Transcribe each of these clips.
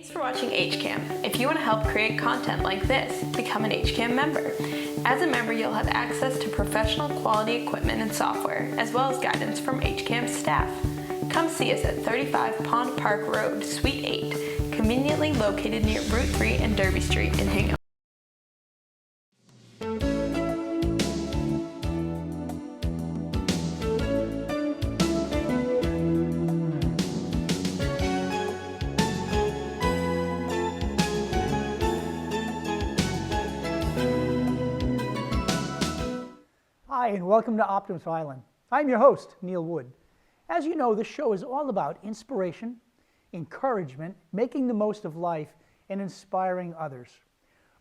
Thanks for watching HCAM. If you want to help create content like this, become an HCAM member. As a member, you'll have access to professional quality equipment and software, as well as guidance from HCAM staff. Come see us at 35 Pond Park Road, Suite 8, conveniently located near Route 3 and Derby Street in Hingham. Hi, and welcome to Optimist Island. I'm your host, Neil Wood. As you know, this show is all about inspiration, encouragement, making the most of life, and inspiring others.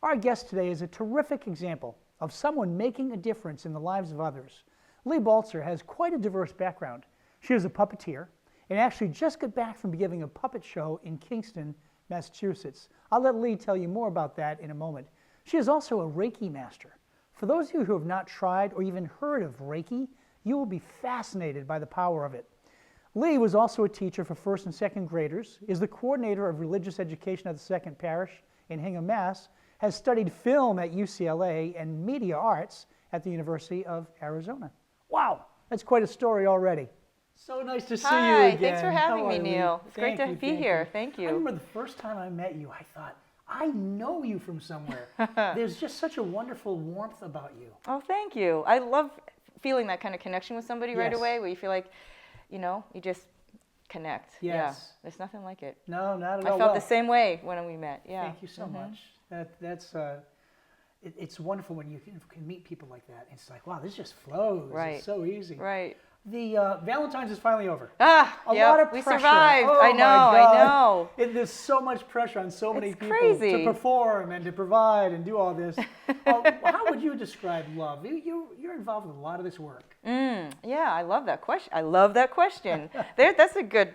Our guest today is a terrific example of someone making a difference in the lives of others. Leigh Baltzer has quite a diverse background. She is a puppeteer and actually just got back from giving a puppet show in Kingston, Massachusetts. I'll let Leigh tell you more about that in a moment. She is also a Reiki master. For those of you who have not tried or even heard of Reiki, you will be fascinated by the power of it. Leigh was also a teacher for first and second graders, is the coordinator of religious education at the Second Parish in Hingham, Mass., has studied film at UCLA and media arts at the University of Arizona. Wow, that's quite a story already. So nice to see you again. Hi, thanks for having me, Neil. It's great to be here. Thank you. I remember the first time I met you, I thought, I know you from somewhere. There's just such a wonderful warmth about you. Oh, thank you. I love feeling that kind of connection with somebody right away, where you feel like, you know, you just connect. Yes. Yeah, there's nothing like it. No, not at all. I felt the same way when we met. Yeah. Thank you so much. It's wonderful when you can meet people like that. It's like, wow, this just flows. Right. It's so easy. Right. The Valentine's is finally over. Ah, a lot of we pressure. survived. Oh, I know, my God. I know. There's so much pressure on so many people crazy. to perform and to provide and do all this. How would you describe love? You're involved with a lot of this work. Yeah, I love that question. That's a good,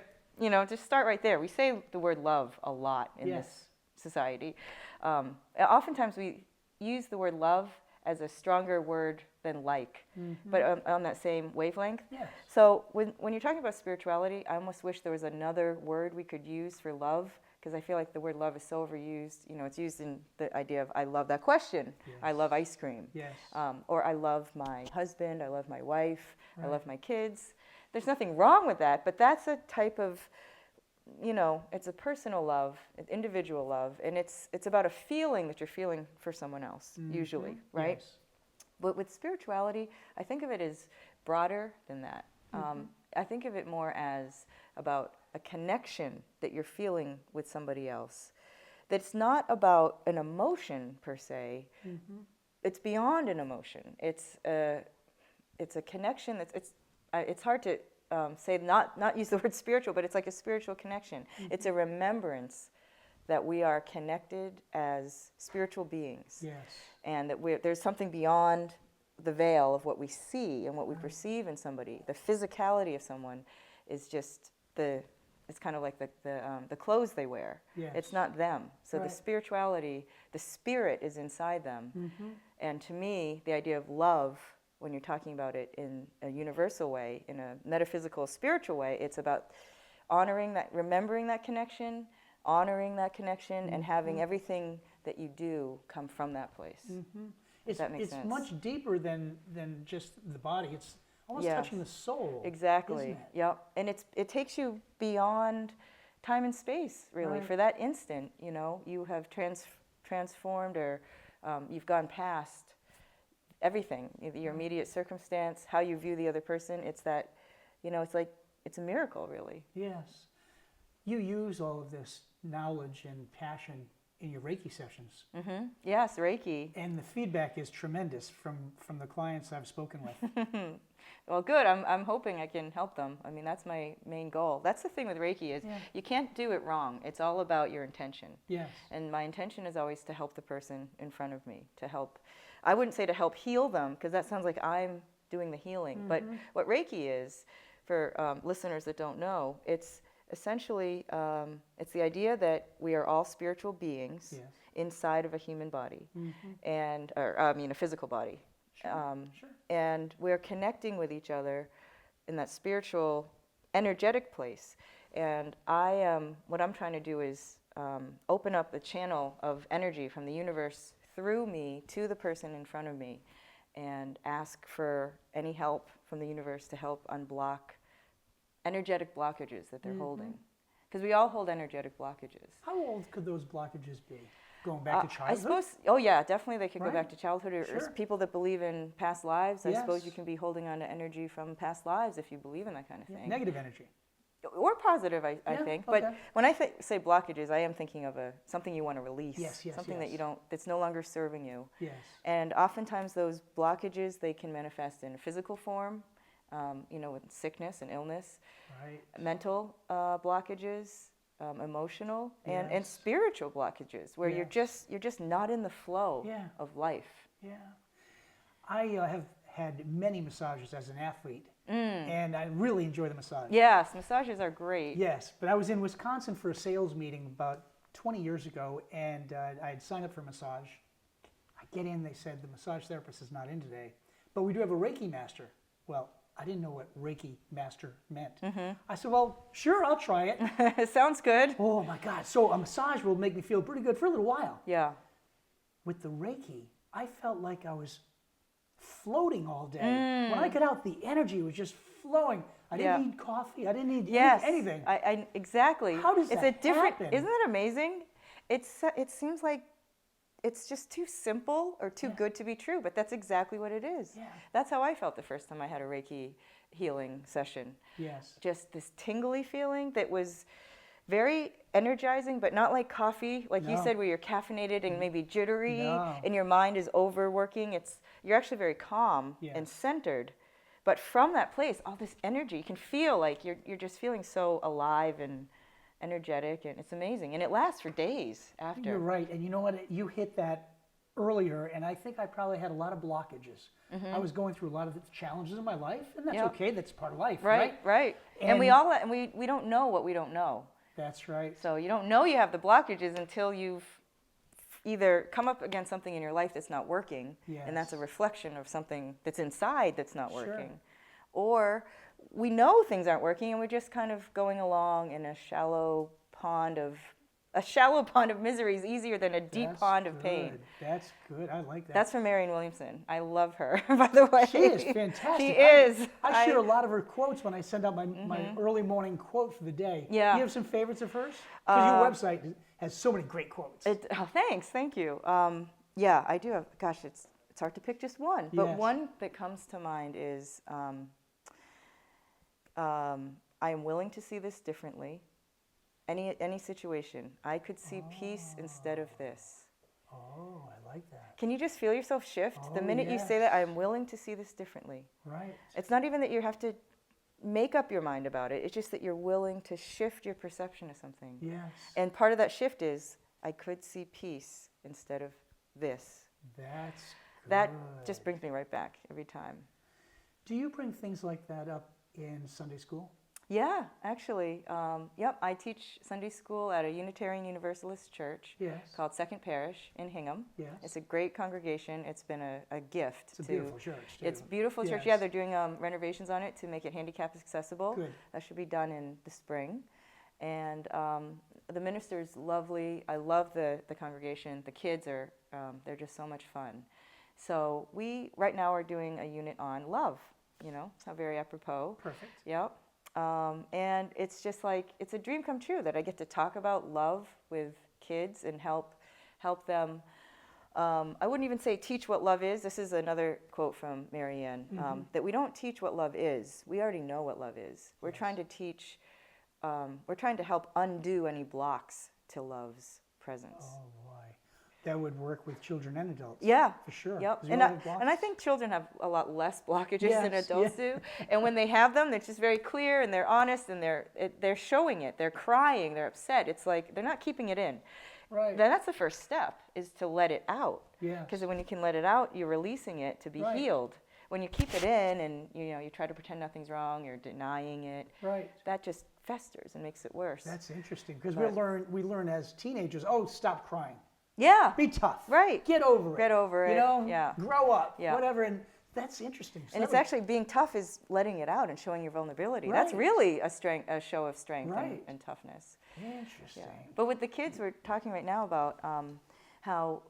just start right there. We say the word love a lot in this society. Oftentimes we use the word love as a stronger word than like, but on that same wavelength. Yes. So when you're talking about spirituality, I almost wish there was another word we could use for love, because I feel like the word love is so overused. It's used in the idea of, I love that question. Yes. I love ice cream. Yes. Or I love my husband, I love my wife, Right. I love my kids. There's nothing wrong with that, but that's a type of, it's a personal love, an individual love, and it's about a feeling that you're feeling for someone else, usually, right? Yes. But with spirituality, I think of it as broader than that. I think of it more as about a connection that you're feeling with somebody else. That's not about an emotion per se. It's beyond an emotion. It's a connection it's hard to say, not use the word spiritual, but it's like a spiritual connection. It's a remembrance that we are connected as spiritual beings. Yes. And that there's something beyond the veil of what we see and what we perceive in somebody. The physicality of someone is just it's kind of like the clothes they wear. Yes. It's not them. So Right. the spirituality, the spirit is inside them. And to me, the idea of love, when you're talking about it in a universal way, in a metaphysical, spiritual way, it's about honoring that, remembering that connection, honoring that connection, and having everything that you do come from that place. If that makes sense. It's much deeper than just the body. It's almost touching the soul. Exactly. Isn't it? Yep. And it takes you beyond time and space, really. Right. For that instant, you have transformed, or you've gone past everything, your immediate circumstance, how you view the other person. It's that, it's a miracle, really. Yes. You use all of this knowledge and passion in your Reiki sessions. Yes, Reiki. And the feedback is tremendous from the clients I've spoken with. Well, good. I'm hoping I can help them. I mean, that's my main goal. That's the thing with Reiki is you can't do it wrong. It's all about your intention. Yes. And my intention is always to help the person in front of me, to help. I wouldn't say to help heal them, because that sounds like I'm doing the healing. But what Reiki is, for listeners that don't know, it's essentially, it's the idea that we are all spiritual beings inside of a human body, a physical body. Sure. And we're connecting with each other in that spiritual, energetic place. And what I'm trying to do is open up the channel of energy from the universe through me to the person in front of me and ask for any help from the universe to help unblock energetic blockages that they're holding. Because we all hold energetic blockages. How old could those blockages be? Going back to childhood? I suppose, oh yeah, definitely they could go back Right. to childhood. Or Sure. people that believe in past lives, I suppose Yes. you can be holding on to energy from past lives if you believe in that kind of thing. Negative energy. Or positive, I Yeah, think. okay. But when I say blockages, I am thinking of something you want to release. Yes, yes, something yes. that's no longer serving you. Yes. And oftentimes those blockages, they can manifest in physical form, with sickness and illness, Right. mental blockages, emotional, and Yes. spiritual blockages, where you're just not in the flow Yeah. of life. Yeah. I have had many massages as an athlete, and I really enjoy the massage. Yes, massages are great. Yes, but I was in Wisconsin for a sales meeting about 20 years ago, and I had signed up for a massage. I get in, they said the massage therapist is not in today, but we do have a Reiki master. Well, I didn't know what Reiki master meant. I said, well, sure, I'll try it. Sounds good. Oh my God, so a massage will make me feel pretty good for a little while. Yeah. With the Reiki, I felt like I was floating all day. When I got out, the energy was just flowing. I didn't need coffee. I didn't need anything. Exactly. How does it's that a different? happen? Isn't that amazing? It seems like it's just too simple or too good to be true, but that's exactly what it is. Yeah. That's how I felt the first time I had a Reiki healing session. Yes. Just this tingly feeling that was very energizing, but not like coffee, like you No. said, where you're caffeinated and maybe jittery No. and your mind is overworking. You're actually very calm and Yes. centered. But from that place, all this energy, you can feel like you're just feeling so alive and energetic, and it's amazing. And it lasts for days after. You're right. And you know what? You hit that earlier, and I think I probably had a lot of blockages. I was going through a lot of the challenges in my life, and that's Yep. okay. That's part of life, Right, right? right. And we don't know what we don't know. That's right. So you don't know you have the blockages until you've either come up against something in your life that's not working, and that's a Yes. reflection of something that's inside that's not Sure. working. Or we know things aren't working and we're just kind of going along in a shallow pond of misery is easier than a deep That's pond of pain. good. That's good. I like that. That's from Marianne Williamson. I love her, by the way. She is fantastic. She is. I share a lot of her quotes when I send out my early morning quote for the day. Yeah. Do you have some favorites of hers? Because your website has so many great quotes. Thanks, thank you. Yeah, I do have. Gosh, it's hard to pick just one, but Yes. one that comes to mind is, I am willing to see this differently. Any situation, I could see peace instead of this. Oh, I like that. Can you just feel yourself shift the Oh, minute you say that? I am willing to see this differently. Right. It's not even that you have to make up your mind about it. It's just that you're willing to shift your perception of something. Yes. And part of that shift is, I could see peace instead of this. That's good. That just brings me right back every time. Do you bring things like that up in Sunday school? Yeah, actually. Yep, I teach Sunday school at a Unitarian Universalist church Yes. called Second Parish in Hingham. Yes. It's a great congregation. It's been a gift. It's a beautiful church, too. It's a beautiful church. Yes. Yeah, they're doing renovations on it to make it handicap accessible. Good. That should be done in the spring. And the minister's lovely. I love the congregation. The kids are, they're just so much fun. So we, right now, are doing a unit on love. It's not very apropos. Perfect. Yep. And it's just like, it's a dream come true that I get to talk about love with kids and help them. I wouldn't even say teach what love is. This is another quote from Marianne, that we don't teach what love is. We already know what love is. We're trying to teach, we're trying to help undo any blocks to love's presence. Oh, boy. That would work with children and adults. Yeah. For sure. Yep. Is And there I, other blocks? and I think children have a lot less blockages than Yes, adults do. And when they have them, they're just very clear and they're honest and they're showing it. They're crying. They're upset. It's like they're not keeping it in. Right. Then that's the first step, is to let it out. Yes. Because when you can let it out, you're releasing it to be Right. healed. When you keep it in and you try to pretend nothing's wrong, you're denying it. Right. That just festers and makes it worse. That's interesting because But- we learn as teenagers, oh, stop crying. Yeah. Be tough. Right. Get over it. Get over it. Yeah. Grow up. Yeah. Whatever. And that's interesting. So And it's that would- actually being tough is letting it out and showing your vulnerability. That's Right. really a show of strength Right. and toughness. Interesting. Yeah. But with the kids, we're talking right now about how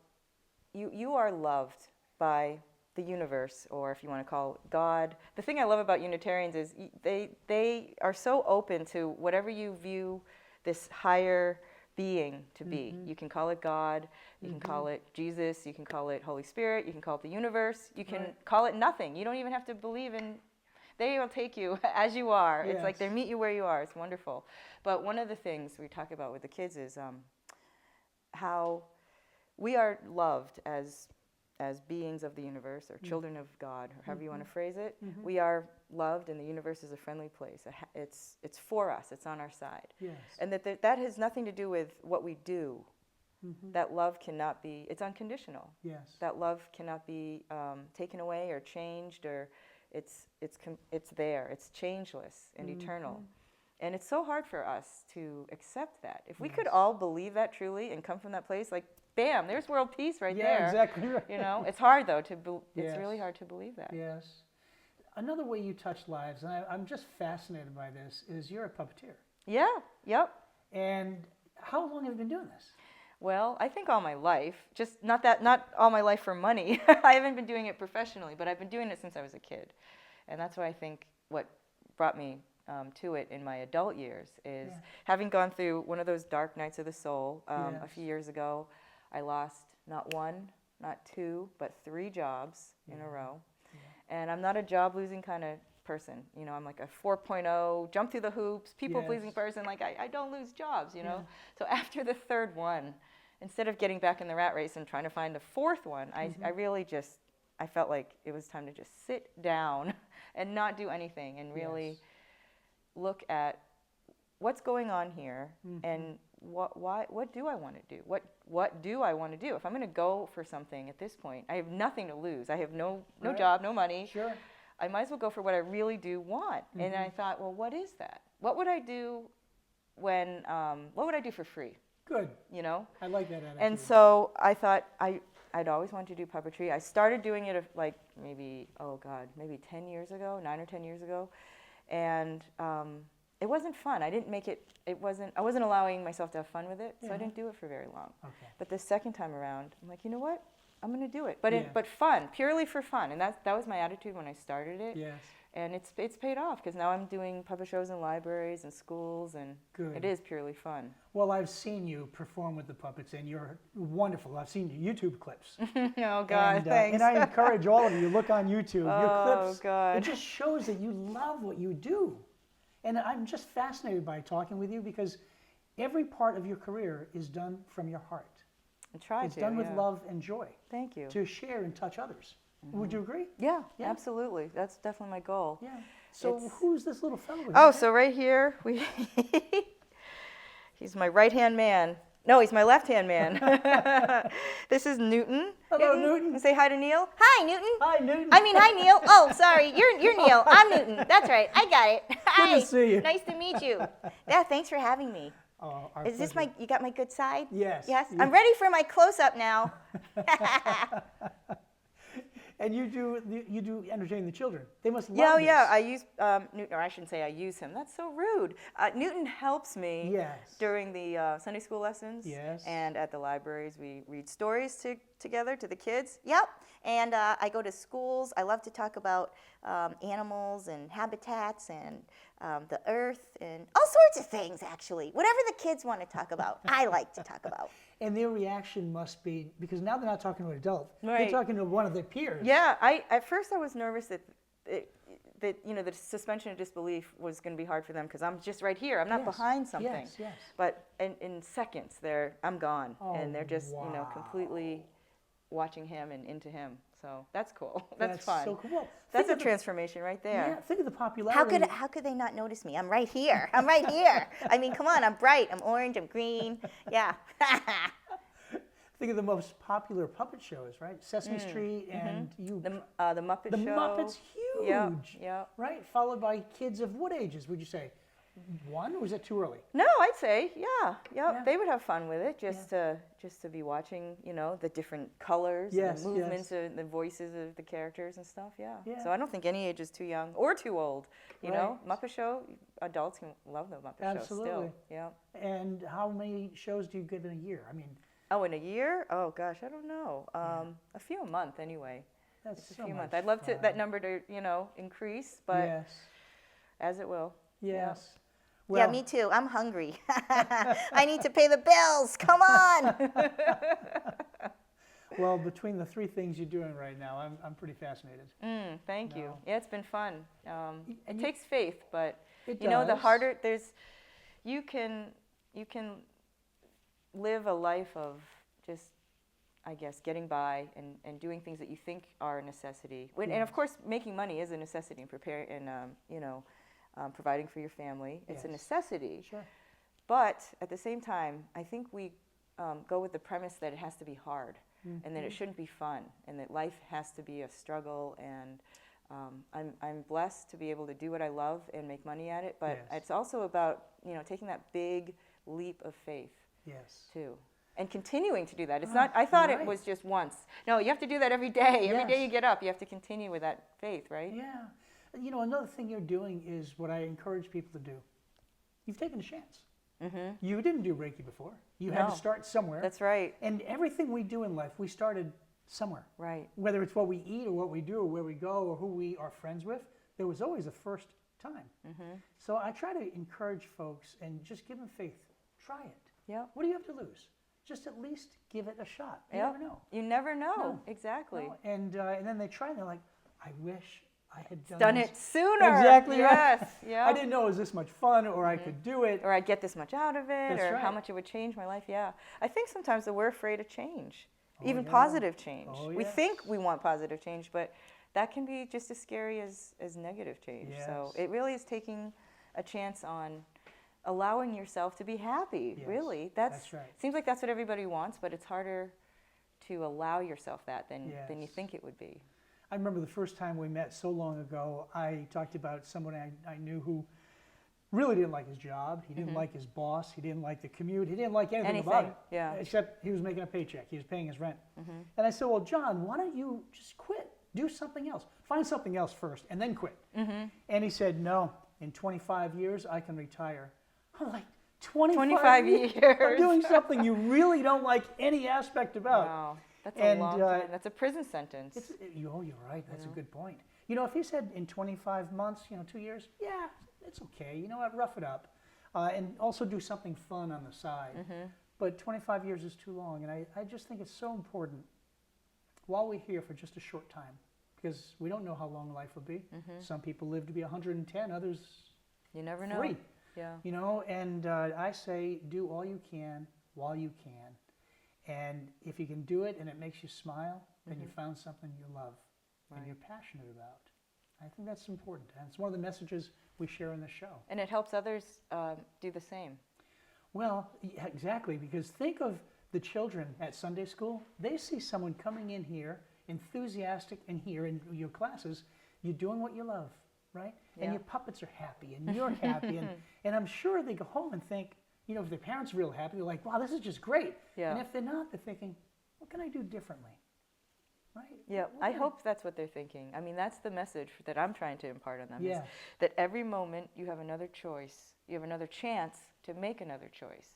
you are loved by the universe, or if you want to call it God. The thing I love about Unitarians is they are so open to whatever you view this higher being to be. You can call it God, you can call it Jesus, you can call it Holy Spirit, you can call it the universe, you can call it nothing. You don't even have to believe in. They will take you as you are. Yes. It's like they meet you where you are. It's wonderful. But one of the things we talk about with the kids is how we are loved as beings of the universe, or children of God, or however you want to phrase it. We are loved, and the universe is a friendly place. It's for us. It's on our side. Yes. And that has nothing to do with what we do. That love cannot be. It's unconditional. Yes. That love cannot be taken away or changed, or it's there. It's changeless and eternal. And it's so hard for us to accept that. If we could all believe that truly and come from that place, like, bam, there's world peace right there. Yeah, exactly right. You know, it's hard though Yes. it's really hard to believe that. Yes. Another way you touch lives, and I'm just fascinated by this, is you're a puppeteer. Yeah. Yep. And how long have you been doing this? Well, I think all my life, just not all my life for money. I haven't been doing it professionally, but I've been doing it since I was a kid. And that's why I think what brought me to it in my adult years is having gone through one of those dark nights of the soul a few years ago. I lost not one, not two, but 3 jobs in a row. And I'm not a job-losing kind of person. You know, I'm like a 4.0, jump through the hoops, people-pleasing person. Like, I don't lose jobs, you know. So after the 3rd one, instead of getting back in the rat race and trying to find the 4th one, I really just, I felt like it was time to just sit down and not do anything and really look at what's going on here and what do I want to do? What do I want to do? If I'm going to go for something at this point, I have nothing to lose. I have no job, no money. Sure. I might as well go for what I really do want. And I thought, well, what is that? What would I do when? What would I do for free? Good. You know. I like that attitude. And so I thought I'd always wanted to do puppetry. I started doing it like maybe 10 years ago, 9 or 10 years ago, and it wasn't fun. I didn't make it. I wasn't allowing myself to have fun with it, so I didn't do it for very long. Okay. But the second time around, I'm like, you know what? I'm going to do it. But fun, purely for fun, and that was my attitude when I started it. Yes. And it's paid off, because now I'm doing puppet shows in libraries and schools, and it is purely fun. Well, I've seen you perform with the puppets, and you're wonderful. I've seen your YouTube clips. Oh, God, and, thanks. And I encourage all of you, look on YouTube. Your clips, God. it just shows that you love what you do. And I'm just fascinated by talking with you, because every part of your career is done from your heart. It's done with love and joy. Thank you. To share and touch others. Would you agree? Yeah, absolutely. That's definitely my goal. Yeah. So who's this little fellow? Oh, so right here, he's my right-hand man. No, he's my left-hand man. This is Newton. Hello, Newton. You say hi to Neil. Hi, Newton. Hi, Newton. I mean, hi, Neil. Oh, sorry. You're Neil. I'm Newton. That's right. I got it. Hi. Good to see you. Nice to meet you. Yeah, thanks for having me. Oh, our Is this pleasure. you got my good side? Yes. Yes? I'm ready for my close-up now. And you do entertain the children. They must love Yeah, this. yeah. I use Newton, or I shouldn't say I use him. That's so rude. Newton helps me during the Sunday school lessons. Yes. And at the libraries, we read stories together to the kids. Yep. And I go to schools. I love to talk about animals and habitats and the earth and all sorts of things, actually. Whatever the kids want to talk about, I like to talk about. And their reaction must be, because now they're not talking to an adult, Right. they're talking to one of their peers. Yeah, at first I was nervous that the suspension of disbelief was going to be hard for them, because I'm just right here. I'm not behind something. Yes, yes. But in seconds, I'm gone, and they're just wow. completely watching him and into him. So that's cool. That's fun. So cool. Well, That's a think of transformation right Yeah, there. think of the popularity. How could they not notice me? I'm right here. I'm right here. I mean, come on. I'm bright. I'm orange. I'm green. Yeah. Think of the most popular puppet shows, right? Sesame Street and you. The Muppet The Show. Muppets, huge. Yeah. Right? Followed by kids of what ages would you say? one, or is it too early? No, I'd say, yeah, Yeah. they would have fun with it, just to be watching, the different colors, Yes, the movements, yes. and the voices of the characters and stuff. Yeah. Yeah. So I don't think any age is too young or too old. You know, Right. Muppet Show, adults can love the Muppet Show Absolutely. still. Yeah. And how many shows do you get in a year? I mean, Oh, in a year? Oh gosh, I don't know. A few a month anyway. that's It's a so few much months. I'd love fun. that number to increase, but Yes. as it will. Yes. Yeah, Well, me too. I'm hungry. I need to pay the bills. Come on. well, between the three things you're doing right now, I'm pretty fascinated. Thank you. No. Yeah, it's been fun. It and takes faith, but It the does. harder you can live a life of just, I guess, getting by and doing things that you think are a necessity. And of course, making money is a necessity and providing for your family. It's a Yes. necessity. Sure. But at the same time, I think we go with the premise that it has to be hard and that it shouldn't be fun and that life has to be a struggle. And I'm blessed to be able to do what I love and make money at it. But Yes. it's also about taking that big leap of faith Yes. too. And continuing to do that. It's not. I thought right. it was just once. No, you have to do that every day. Every day Yes. you get up, you have to continue with that faith, right? Yeah. Another thing you're doing is what I encourage people to do. You've taken a chance. You didn't do Reiki before. You had No. to start somewhere. That's right. And everything we do in life, we started somewhere. Right. Whether it's what we eat or what we do or where we go or who we are friends with, there was always a first time. So I try to encourage folks and just give them faith. Try it. Yeah. What do you have to lose? Just at least give it a shot. You Yep. never know. You never know. No. Exactly. No, and then they try and they're like, I wish I had Done this. it sooner. Exactly Yes. right. Yeah. I didn't know it was this much fun or I could do it. Or I'd get this much out of it, That's or how right. much it would change my life. Yeah. I think sometimes that we're afraid of change, Oh, even yeah. positive change. Oh, We yes. think we want positive change, but that can be just as scary as negative change. So Yes. it really is taking a chance on allowing yourself to be happy. Yes. Really, That's right. Seems like that's what everybody wants, but it's harder to allow yourself that than you Yes. think it would be. I remember the first time we met so long ago, I talked about someone I knew who really didn't like his job. He didn't like his boss. He didn't like the commute. He didn't like anything about it. Yeah. Except he was making a paycheck. He was paying his rent. And I said, well, John, why don't you just quit? Do something else. Find something else first and then quit. And he said, no, in 25 years, I can retire. I'm like, 25 years? I'm years. doing something you really don't like any aspect about. Wow. That's And, a long time. That's a prison sentence. You're right. That's a good point. If he said in 25 months, 2 years, yeah, it's okay. You know what? Rough it up. And also do something fun on the side. But 25 years is too long. And I just think it's so important while we're here for just a short time, because we don't know how long life will be. Some people live to be 110, others You never know. 3. Yeah. And I say do all you can while you can. And if you can do it and it makes you smile, then you found something you love and you're passionate about. I think that's important. And it's one of the messages we share in the show. And it helps others do the same. Well, yeah, exactly, because think of the children at Sunday school. They see someone coming in here, enthusiastic, and here in your classes, you're doing what you love, right? Yeah. And your puppets are happy, and you're happy. And I'm sure they go home and think, if their parents are real happy, they're like, wow, this is just great. Yeah. And if they're not, they're thinking, what can I do differently? Right? Yeah, What I can hope that's what they're thinking. I mean, that's the message that I'm trying to impart on them. Yes. Is that every moment you have another choice. You have another chance to make another choice.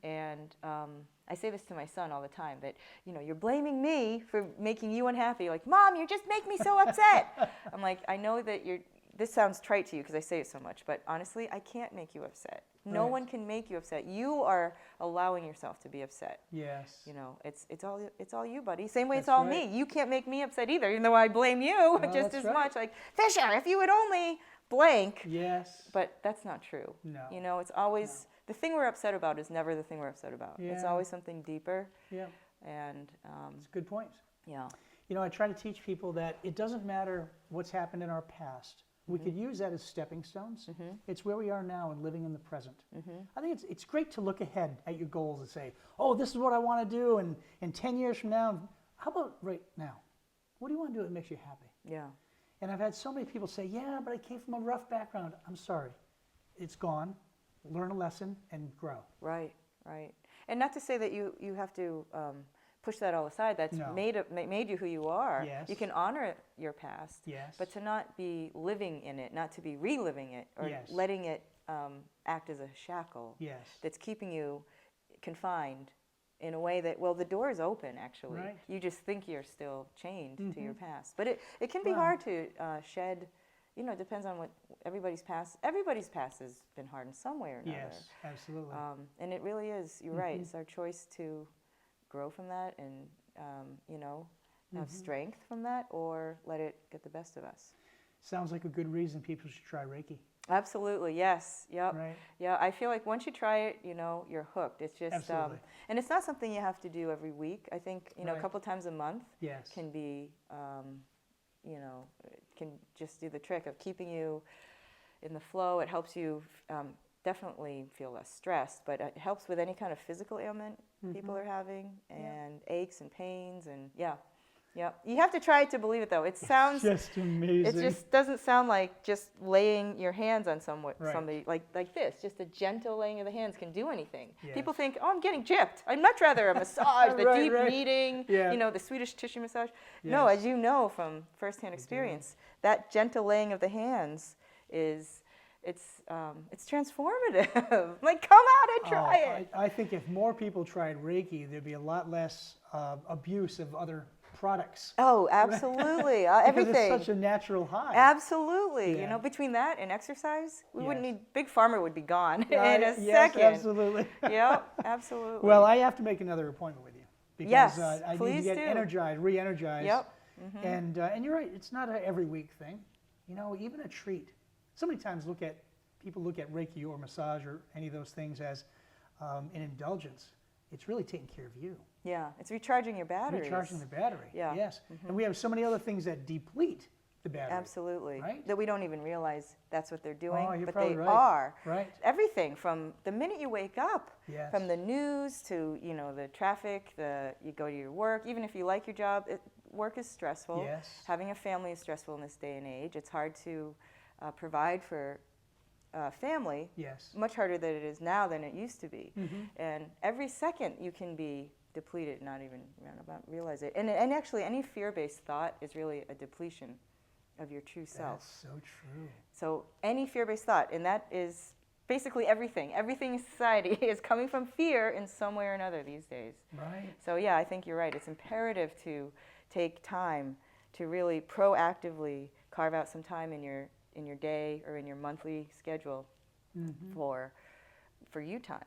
And I say this to my son all the time, that, you're blaming me for making you unhappy. Like, Mom, you just make me so upset. I'm like, I know that this sounds trite to you because I say it so much, but honestly, I can't make you upset. No Right. one can make you upset. You are allowing yourself to be upset. Yes. It's all you, buddy. Same way it's That's all right. me. You can't make me upset either, even though I blame you just that's as right. much. Like, Fisher, if you would only blank. Yes. But that's not true. No. It's always the thing we're upset about is never the thing we're upset about. It's Yeah. always something deeper. Yeah. And It's a good point. yeah, I try to teach people that it doesn't matter what's happened in our past. We could use that as stepping stones. It's where we are now and living in the present. I think it's great to look ahead at your goals and say, oh, this is what I want to do, and in 10 years from now, how about right now? What do you want to do that makes you happy? yeah, And I've had so many people say, yeah, but I came from a rough background. I'm sorry. it's gone. Learn a lesson and grow. Right, right. And not to say that you have to push that all aside. That's No. made you who you are. Yes. You can honor your past, Yes. but to not be living in it, not to be reliving it, or Yes. letting it act as a shackle Yes. that's keeping you confined in a way that, well, the door is open, actually. Right. You just think you're still chained to your Mm-hmm. past. But it can be Well- hard to shed, it depends on what everybody's past has been hard in some way or another. Yes, absolutely. And it really is, you're right, Mhm. it's our choice to grow from that and, have Mm-hmm. strength from that, or let it get the best of us. Sounds like a good reason people should try Reiki. Absolutely, yes, yep. Right. Yeah, I feel like once you try it, you're hooked. It's just, Absolutely. and it's not something you have to do every week. I think, a Right. couple times a month Yes. can be, can just do the trick of keeping you in the flow. It helps you definitely feel less stressed, but it helps with any kind of physical ailment people are having, and aches and pains, and yeah. You have to try it to believe it, though. It sounds Just amazing. it just doesn't sound like just laying your hands on Right. somebody like this. Just a gentle laying of the hands can do anything. Yes. People think, oh, I'm getting gypped. I'd much rather a massage, the Right, deep right. kneading, Yeah. the Swedish tissue massage. No, Yes. as you know from firsthand experience, that gentle laying of the hands it's transformative. Like, come out and try it. I think if more people tried Reiki, there'd be a lot less abuse of other products. Oh, absolutely. Because Everything. it's such a natural high. Absolutely. Yeah. Between that and exercise, we wouldn't Yes. need, Big Pharma would be gone Right, in a yes, second. absolutely. Yep, absolutely. Well, I have to make another appointment with you because Yes, I need to please get do. energized, re-energized. Yep. And you're right, it's not a every week thing. Even a treat. So many times people look at Reiki or massage or any of those things as an indulgence. It's really taking care of you. Yeah, it's recharging your batteries. Recharging the battery. Yeah. Yes. And we have so many other things that deplete the battery. Absolutely. Right? That we don't even realize that's what they're doing, Oh, you're but probably they right. are. Right. Everything from the minute you wake up, Yes. from the news to the traffic, you go to your work. Even if you like your job, work is stressful. Yes. Having a family is stressful in this day and age. It's hard to provide for family. Yes. Much harder than it is now than it used to be. Mhm. And every second you can be depleted, not even realize it. And actually, any fear-based thought is really a depletion of your true self. That's so true. So any fear-based thought, and that is basically everything. Everything in society is coming from fear in some way or another these days. Right. So yeah, I think you're right. It's imperative to take time to really proactively carve out some time in your day or in your monthly schedule for you time,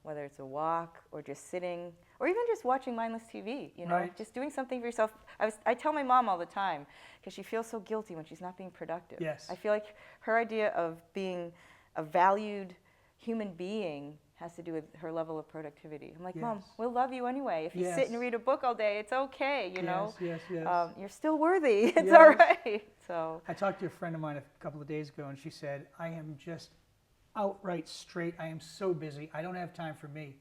whether it's a walk or just sitting or even just watching mindless TV, Right. just doing something for yourself. I tell my mom all the time because she feels so guilty when she's not being productive. Yes. I feel like her idea of being a valued human being has to do with her level of productivity. I'm like, Mom, Yes. we'll love you anyway. If you sit Yes. and read a book all day, it's okay, Yes, yes. You're still worthy. It's Yes. all right. So I talked to a friend of mine a couple of days ago, and she said, I am just outright straight. I am so busy. I don't have time for me.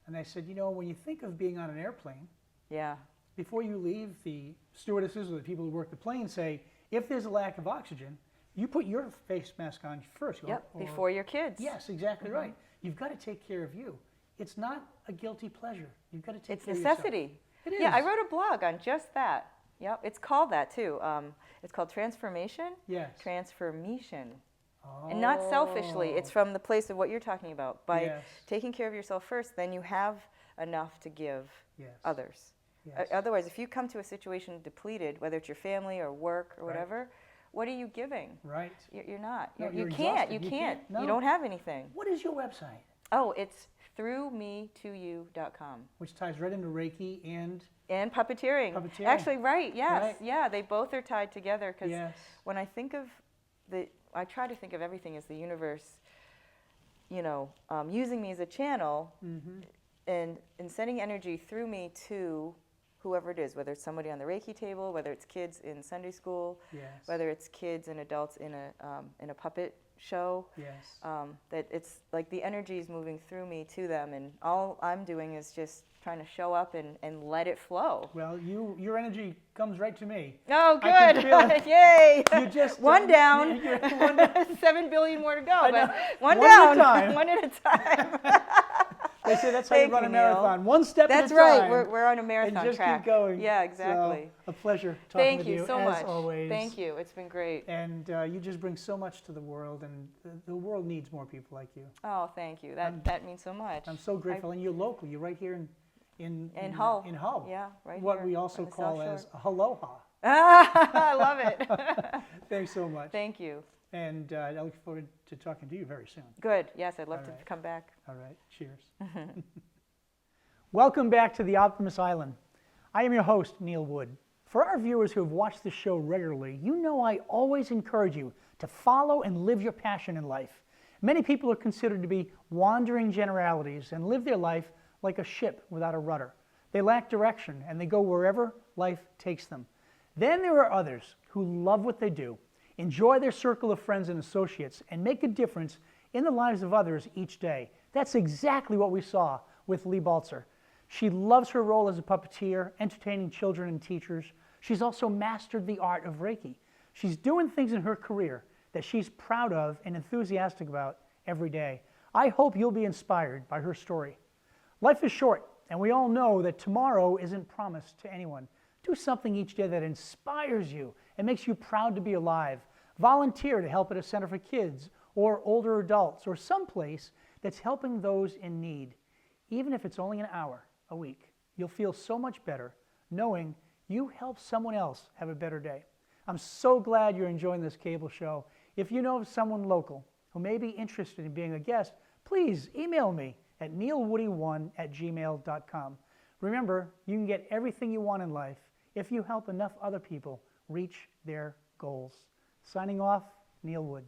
And I said, when you think of being on an airplane, yeah, before you leave, the stewardesses or the people who work the plane say, if there's a lack of oxygen, you put your face mask on first. before your kids. Yes, exactly right. You've got to take care of you. It's not a guilty pleasure. You've got to take It's care necessity. of yourself. It is. Yeah, I wrote a blog on just that. Yep, it's called that too. It's called Transformation. Yes. Transformation. Oh. And not selfishly. It's from the place of what you're talking about. By Yes. taking care of yourself first, then you have enough to give Yes. others. Yes. Otherwise, if you come to a situation depleted, whether it's your family or work or Right. whatever, what are you giving? Right. You're not. No, You you're can't. exhausted. You You can't. can't. No. You don't have anything. What is your website? Oh, it's throughme2you.com. Which ties right into Reiki and And puppeteering. Puppeteering. Actually, right, yes. Right. Yeah, they both are tied together because yes. when I think of I try to think of everything as the universe, using me as a channel Mm-hmm. and sending energy through me to whoever it is, whether it's somebody on the Reiki table, whether it's kids in Sunday school, Yes. whether it's kids and adults in a puppet show. Yes. That it's like the energy is moving through me to them, and all I'm doing is just trying to show up and let it flow. Well, your energy comes right to me. Oh, I can good! feel it. Yay! You just one down. you're one down. 7 billion more to go, I know. but one One at a down, time. one at a time. They say that's how you Thank run a you, Neil. marathon, one step That's at a time. right. We're on a And marathon just track. keep going. Yeah, exactly. So, a pleasure talking Thank with you you so as much. always. Thank you. It's been great. And you just bring so much to the world, and the world needs more people like you. Oh, thank you. That means so much. I'm so grateful. And you're local. You're right here in Hull. In Hull. Yeah, right What here we on also the call South Shore. as aloha. I love it. Thanks so much. Thank you. And I look forward to talking to you very soon. Good. Yes, I'd love All to right. come back. All right. Cheers. Welcome back to the Optimist Island. I am your host, Neil Wood. For our viewers who have watched the show regularly, you know I always encourage you to follow and live your passion in life. Many people are considered to be wandering generalities and live their life like a ship without a rudder. They lack direction and they go wherever life takes them. Then there are others who love what they do, enjoy their circle of friends and associates, and make a difference in the lives of others each day. That's exactly what we saw with Leigh Baltzer. She loves her role as a puppeteer, entertaining children and teachers. She's also mastered the art of Reiki. She's doing things in her career that she's proud of and enthusiastic about every day. I hope you'll be inspired by her story. Life is short, and we all know that tomorrow isn't promised to anyone. Do something each day that inspires you and makes you proud to be alive. Volunteer to help at a center for kids or older adults or someplace that's helping those in need. Even if it's only an hour a week, you'll feel so much better knowing you helped someone else have a better day. I'm so glad you're enjoying this cable show. If you know of someone local who may be interested in being a guest, please email me at neilwoody1@gmail.com. Remember, you can get everything you want in life if you help enough other people reach their goals. Signing off, Neil Wood.